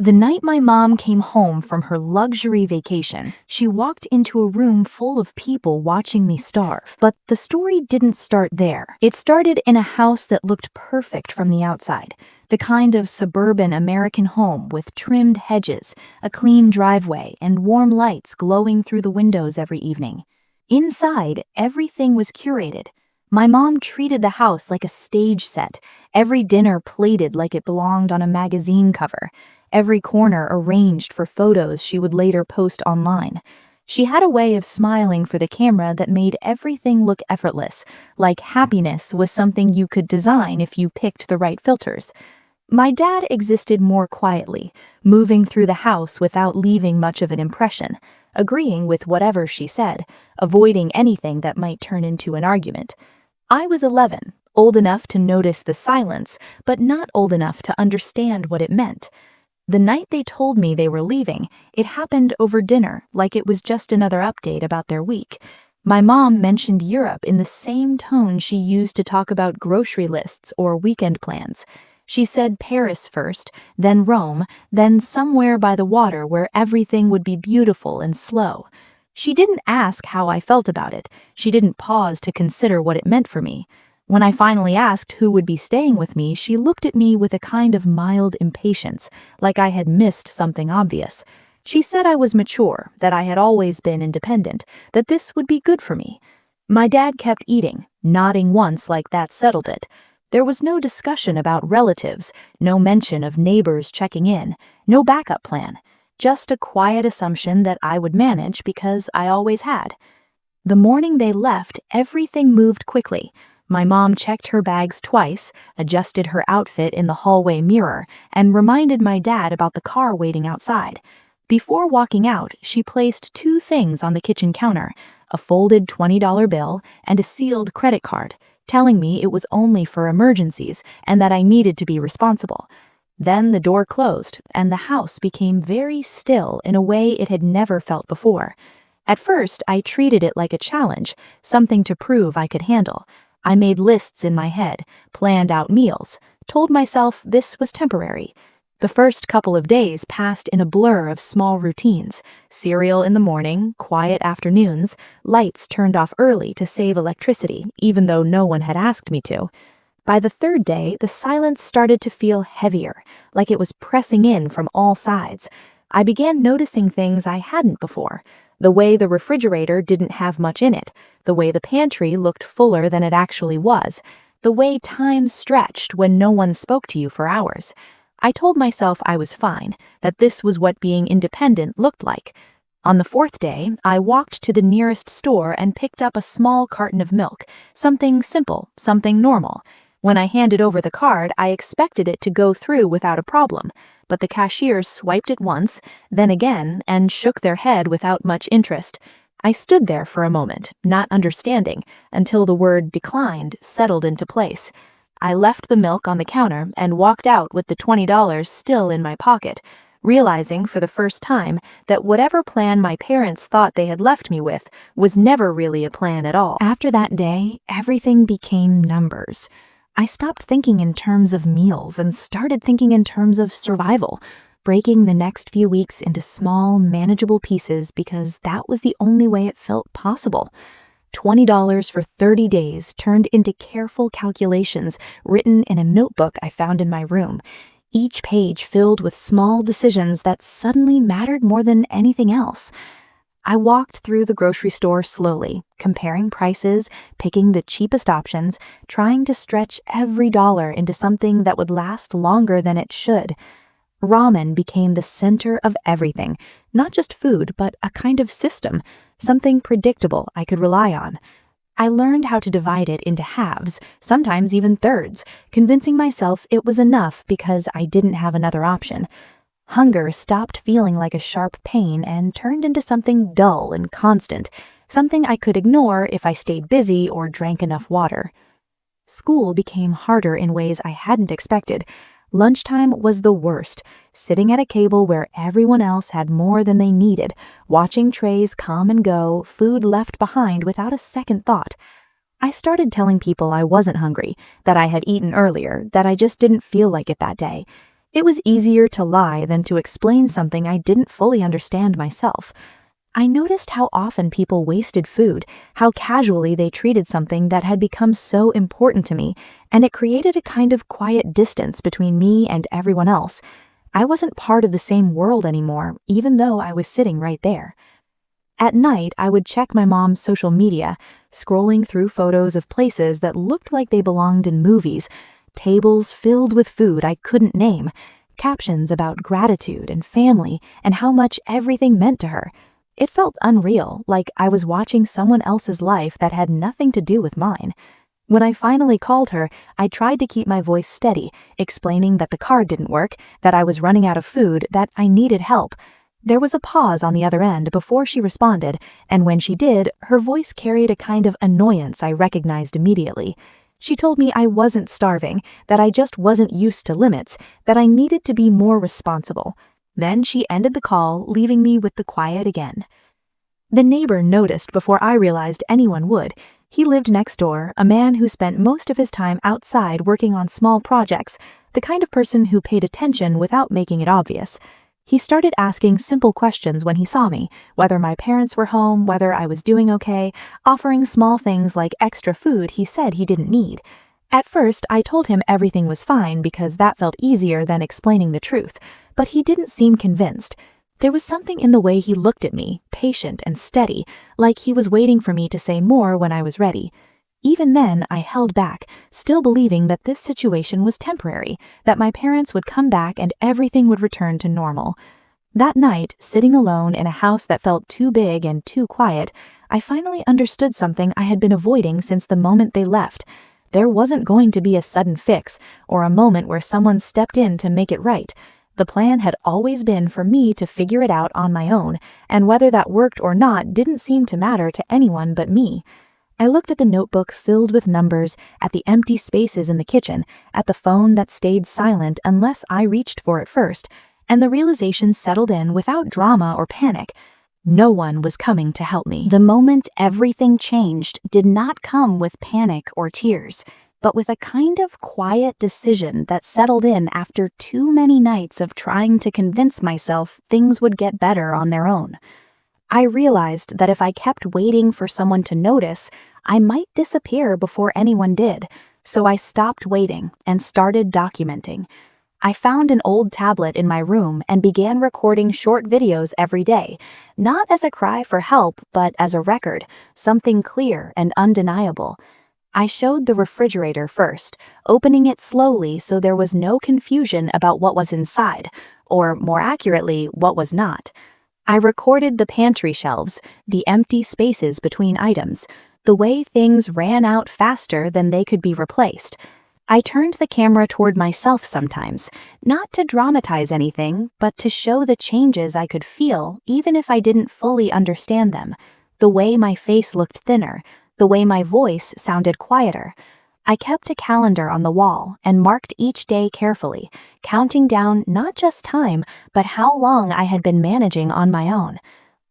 The night my mom came home from her luxury vacation, she walked into a room full of people watching me starve. But the story didn't start there. It started in a house that looked perfect from the outside. The kind of suburban American home with trimmed hedges, a clean driveway, and warm lights glowing through the windows every evening. Inside, everything was curated. My mom treated the house like a stage set, every dinner plated like it belonged on a magazine cover, every corner arranged for photos she would later post online. She had a way of smiling for the camera that made everything look effortless, like happiness was something you could design if you picked the right filters. My dad existed more quietly, moving through the house without leaving much of an impression, agreeing with whatever she said, avoiding anything that might turn into an argument. I was 11, old enough to notice the silence, but not old enough to understand what it meant. The night they told me they were leaving, it happened over dinner, like it was just another update about their week. My mom mentioned Europe in the same tone she used to talk about grocery lists or weekend plans. She said Paris first, then Rome, then somewhere by the water where everything would be beautiful and slow. She didn't ask how I felt about it. She didn't pause to consider what it meant for me. When I finally asked who would be staying with me, she looked at me with a kind of mild impatience, like I had missed something obvious. She said I was mature, that I had always been independent, that this would be good for me. My dad kept eating, nodding once like that settled it. There was no discussion about relatives, no mention of neighbors checking in, no backup plan, just a quiet assumption that I would manage because I always had. The morning they left, everything moved quickly. My mom checked her bags twice, adjusted her outfit in the hallway mirror, and reminded my dad about the car waiting outside. Before walking out, she placed two things on the kitchen counter, a folded $20 bill and a sealed credit card, telling me it was only for emergencies and that I needed to be responsible. Then the door closed, and the house became very still in a way it had never felt before. At first, I treated it like a challenge, something to prove I could handle. I made lists in my head, planned out meals, told myself this was temporary. The first couple of days passed in a blur of small routines: cereal in the morning, quiet afternoons, lights turned off early to save electricity, even though no one had asked me to. By the third day, the silence started to feel heavier, like it was pressing in from all sides. I began noticing things I hadn't before. The way the refrigerator didn't have much in it, the way the pantry looked fuller than it actually was, the way time stretched when no one spoke to you for hours. I told myself I was fine, that this was what being independent looked like. On the fourth day, I walked to the nearest store and picked up a small carton of milk, something simple, something normal. When I handed over the card, I expected it to go through without a problem, but the cashier swiped it once, then again, and shook their head without much interest. I stood there for a moment, not understanding, until the word declined settled into place. I left the milk on the counter and walked out with the $20 still in my pocket, realizing for the first time that whatever plan my parents thought they had left me with was never really a plan at all. After that day, everything became numbers. I stopped thinking in terms of meals and started thinking in terms of survival, breaking the next few weeks into small, manageable pieces because that was the only way it felt possible. $20 for 30 days turned into careful calculations written in a notebook I found in my room, each page filled with small decisions that suddenly mattered more than anything else. I walked through the grocery store slowly, comparing prices, picking the cheapest options, trying to stretch every dollar into something that would last longer than it should. Ramen became the center of everything, not just food, but a kind of system, something predictable I could rely on. I learned how to divide it into halves, sometimes even thirds, convincing myself it was enough because I didn't have another option. Hunger stopped feeling like a sharp pain and turned into something dull and constant, something I could ignore if I stayed busy or drank enough water. School became harder in ways I hadn't expected. Lunchtime was the worst, sitting at a table where everyone else had more than they needed, watching trays come and go, food left behind without a second thought. I started telling people I wasn't hungry, that I had eaten earlier, that I just didn't feel like it that day. It was easier to lie than to explain something I didn't fully understand myself. I noticed how often people wasted food, how casually they treated something that had become so important to me, and it created a kind of quiet distance between me and everyone else. I wasn't part of the same world anymore, even though I was sitting right there. At night, I would check my mom's social media, scrolling through photos of places that looked like they belonged in movies, tables filled with food I couldn't name, captions about gratitude and family and how much everything meant to her. It felt unreal, like I was watching someone else's life that had nothing to do with mine. When I finally called her, I tried to keep my voice steady, explaining that the card didn't work, that I was running out of food, that I needed help. There was a pause on the other end before she responded, and when she did, her voice carried a kind of annoyance I recognized immediately. She told me I wasn't starving, that I just wasn't used to limits, that I needed to be more responsible. Then she ended the call, leaving me with the quiet again. The neighbor noticed before I realized anyone would. He lived next door, a man who spent most of his time outside working on small projects, the kind of person who paid attention without making it obvious. He started asking simple questions when he saw me, whether my parents were home, whether I was doing okay, offering small things like extra food he said he didn't need. At first, I told him everything was fine because that felt easier than explaining the truth, but he didn't seem convinced. There was something in the way he looked at me, patient and steady, like he was waiting for me to say more when I was ready. Even then, I held back, still believing that this situation was temporary, that my parents would come back and everything would return to normal. That night, sitting alone in a house that felt too big and too quiet, I finally understood something I had been avoiding since the moment they left. There wasn't going to be a sudden fix, or a moment where someone stepped in to make it right. The plan had always been for me to figure it out on my own, and whether that worked or not didn't seem to matter to anyone but me. I looked at the notebook filled with numbers, at the empty spaces in the kitchen, at the phone that stayed silent unless I reached for it first, and the realization settled in without drama or panic. No one was coming to help me. The moment everything changed did not come with panic or tears, but with a kind of quiet decision that settled in after too many nights of trying to convince myself things would get better on their own. I realized that if I kept waiting for someone to notice, I might disappear before anyone did, so I stopped waiting and started documenting. I found an old tablet in my room and began recording short videos every day, not as a cry for help, but as a record, something clear and undeniable. I showed the refrigerator first, opening it slowly so there was no confusion about what was inside, or more accurately, what was not. I recorded the pantry shelves, the empty spaces between items, the way things ran out faster than they could be replaced. I turned the camera toward myself sometimes, not to dramatize anything, but to show the changes I could feel even if I didn't fully understand them. The way my face looked thinner, the way my voice sounded quieter. I kept a calendar on the wall and marked each day carefully, counting down not just time, but how long I had been managing on my own.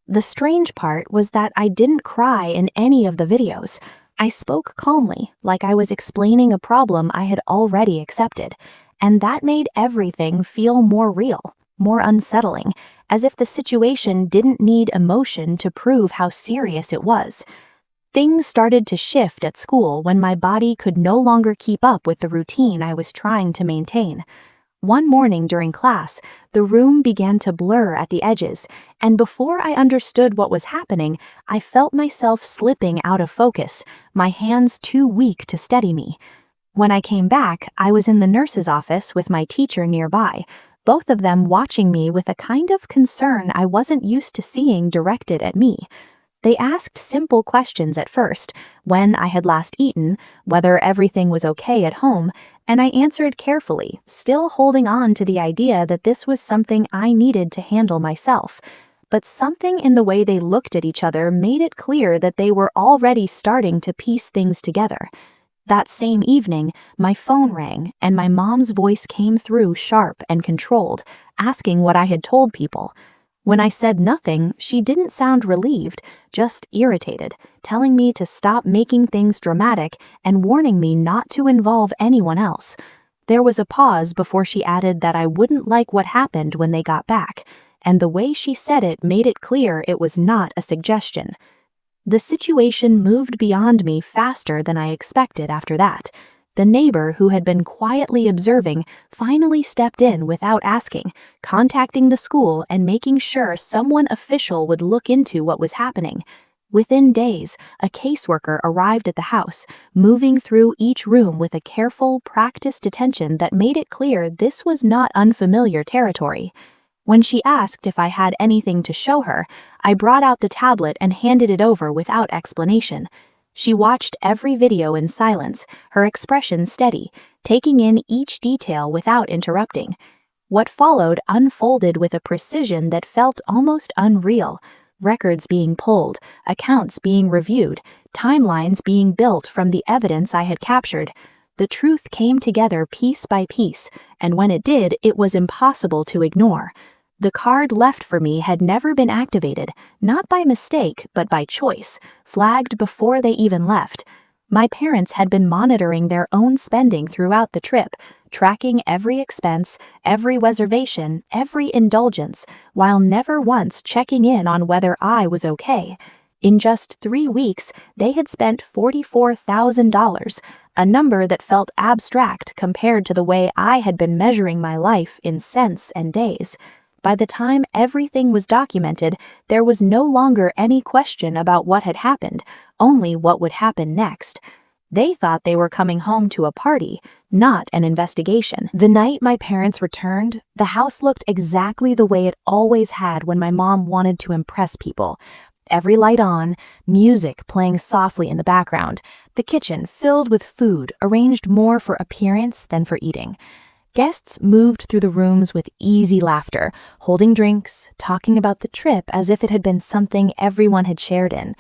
The strange part was that I didn't cry in any of the videos. I spoke calmly, like I was explaining a problem I had already accepted, and that made everything feel more real, more unsettling, as if the situation didn't need emotion to prove how serious it was. Things started to shift at school when my body could no longer keep up with the routine I was trying to maintain. One morning during class, the room began to blur at the edges, and before I understood what was happening, I felt myself slipping out of focus, my hands too weak to steady me. When I came back, I was in the nurse's office with my teacher nearby, both of them watching me with a kind of concern I wasn't used to seeing directed at me. They asked simple questions at first, when I had last eaten, whether everything was okay at home, and I answered carefully, still holding on to the idea that this was something I needed to handle myself. But something in the way they looked at each other made it clear that they were already starting to piece things together. That same evening, my phone rang, and my mom's voice came through sharp and controlled, asking what I had told people. When I said nothing, she didn't sound relieved, just irritated, telling me to stop making things dramatic and warning me not to involve anyone else. There was a pause before she added that I wouldn't like what happened when they got back, and the way she said it made it clear it was not a suggestion. The situation moved beyond me faster than I expected after that. The neighbor who had been quietly observing finally stepped in without asking, contacting the school and making sure someone official would look into what was happening. Within days, a caseworker arrived at the house, moving through each room with a careful, practiced attention that made it clear this was not unfamiliar territory. When she asked if I had anything to show her, I brought out the tablet and handed it over without explanation. She watched every video in silence, her expression steady, taking in each detail without interrupting. What followed unfolded with a precision that felt almost unreal. Records being pulled, accounts being reviewed, timelines being built from the evidence I had captured. The truth came together piece by piece, and when it did, it was impossible to ignore. The card left for me had never been activated, not by mistake, but by choice, flagged before they even left. My parents had been monitoring their own spending throughout the trip, tracking every expense, every reservation, every indulgence, while never once checking in on whether I was okay. In just 3 weeks, they had spent $44,000, a number that felt abstract compared to the way I had been measuring my life in cents and days. By the time everything was documented, there was no longer any question about what had happened, only what would happen next. They thought they were coming home to a party, not an investigation. The night my parents returned, the house looked exactly the way it always had when my mom wanted to impress people. Every light on, music playing softly in the background, the kitchen filled with food arranged more for appearance than for eating. Guests moved through the rooms with easy laughter, holding drinks, talking about the trip as if it had been something everyone had shared in.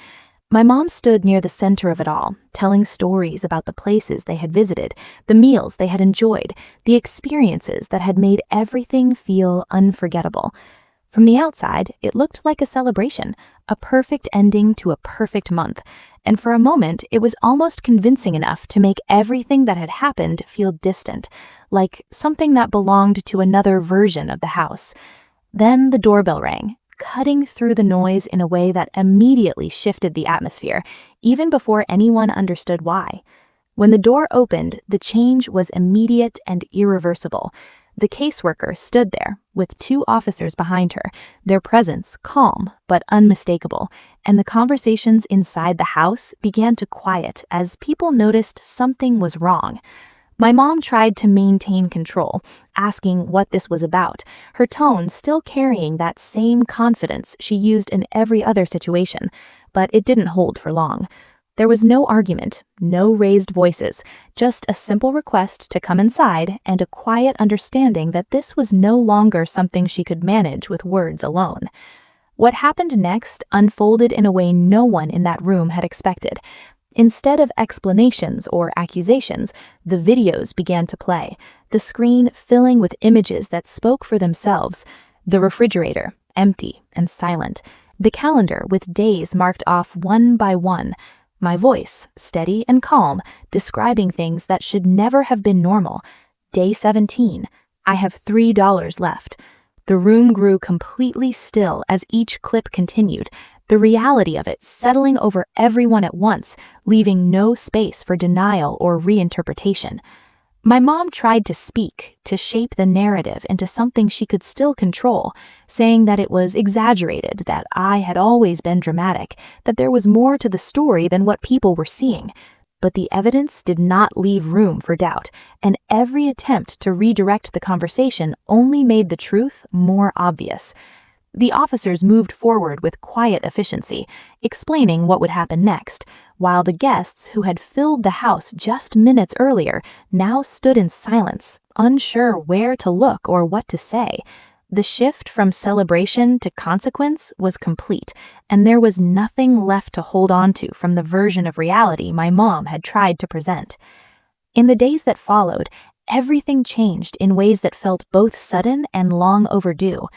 My mom stood near the center of it all, telling stories about the places they had visited, the meals they had enjoyed, the experiences that had made everything feel unforgettable. From the outside, it looked like a celebration, a perfect ending to a perfect month, and for a moment it was almost convincing enough to make everything that had happened feel distant, like something that belonged to another version of the house. Then the doorbell rang, cutting through the noise in a way that immediately shifted the atmosphere, even before anyone understood why. When the door opened, the change was immediate and irreversible. The caseworker stood there, with 2 officers behind her, their presence calm but unmistakable, and the conversations inside the house began to quiet as people noticed something was wrong. My mom tried to maintain control, asking what this was about, her tone still carrying that same confidence she used in every other situation, but it didn't hold for long. There was no argument, no raised voices, just a simple request to come inside and a quiet understanding that this was no longer something she could manage with words alone. What happened next unfolded in a way no one in that room had expected. Instead of explanations or accusations, the videos began to play, the screen filling with images that spoke for themselves. The refrigerator, empty and silent. The calendar with days marked off one by one. My voice, steady and calm, describing things that should never have been normal. Day 17. I have $3 left. The room grew completely still as each clip continued, the reality of it settling over everyone at once, leaving no space for denial or reinterpretation. My mom tried to speak, to shape the narrative into something she could still control, saying that it was exaggerated, that I had always been dramatic, that there was more to the story than what people were seeing. But the evidence did not leave room for doubt, and every attempt to redirect the conversation only made the truth more obvious. The officers moved forward with quiet efficiency, explaining what would happen next, while the guests who had filled the house just minutes earlier now stood in silence, unsure where to look or what to say. The shift from celebration to consequence was complete, and there was nothing left to hold on to from the version of reality my mom had tried to present. In the days that followed, everything changed in ways that felt both sudden and long overdue.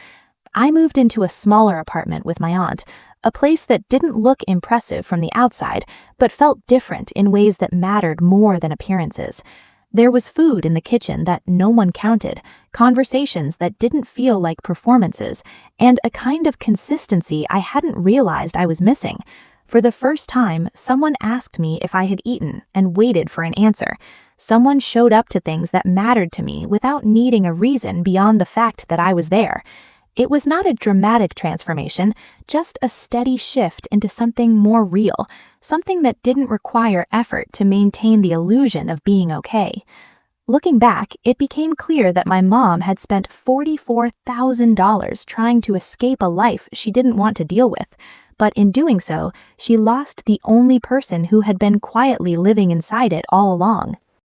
I moved into a smaller apartment with my aunt, a place that didn't look impressive from the outside, but felt different in ways that mattered more than appearances. There was food in the kitchen that no one counted, conversations that didn't feel like performances, and a kind of consistency I hadn't realized I was missing. For the first time, someone asked me if I had eaten and waited for an answer. Someone showed up to things that mattered to me without needing a reason beyond the fact that I was there. It was not a dramatic transformation, just a steady shift into something more real, something that didn't require effort to maintain the illusion of being okay. Looking back, it became clear that my mom had spent $44,000 trying to escape a life she didn't want to deal with. But in doing so, she lost the only person who had been quietly living inside it all along.